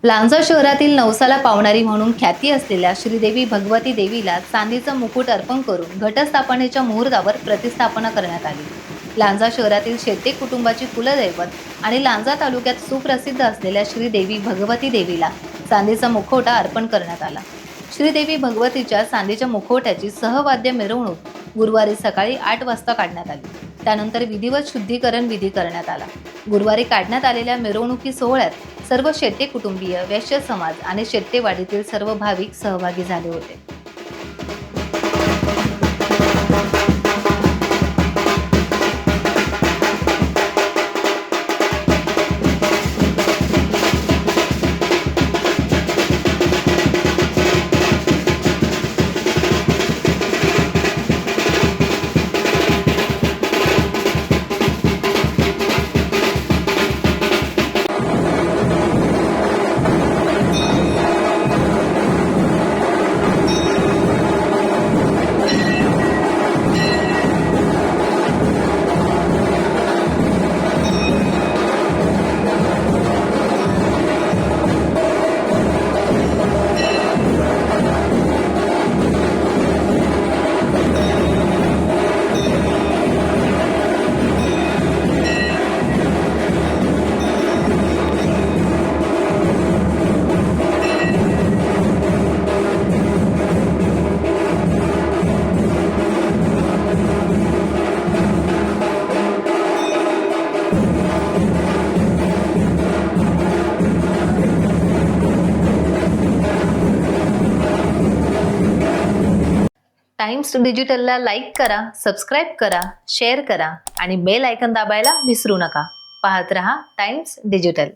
लांजा शहरातील नवसाला पावणारी म्हणून ख्याती असलेल्या श्रीदेवी भगवती देवीला चांदीचं मुकुट अर्पण करून घटस्थापनेच्या मुहूर्तावर प्रतिष्ठापना करण्यात आली. लांजा शहरातील शेट्टे कुटुंबाची कुलदैवत आणि लांजा तालुक्यात सुप्रसिद्ध असलेल्या श्रीदेवी भगवती देवीला चांदीचा मुखवटा अर्पण करण्यात आला. श्रीदेवी भगवतीच्या चांदीच्या मुखवट्याची सहवाद्य मिरवणूक गुरुवारी सकाळी 8 वाजता काढण्यात आली. त्यानंतर विधिवत शुद्धीकरण विधी करण्यात आला. गुरुवारी काढण्यात आलेल्या मिरवणुकी सोहळ्यात सर्व शेट्टे कुटुंबीय, वैश्य समाज आणि शेट्टेवाडीतील सर्व भाविक सहभागी झाले होते. टाइम्स डिजिटलला लाईक करा, सबस्क्राईब करा, शेअर करा आणि बेल आयकॉन दाबायला विसरू नका. पाहत रहा टाइम्स डिजिटल.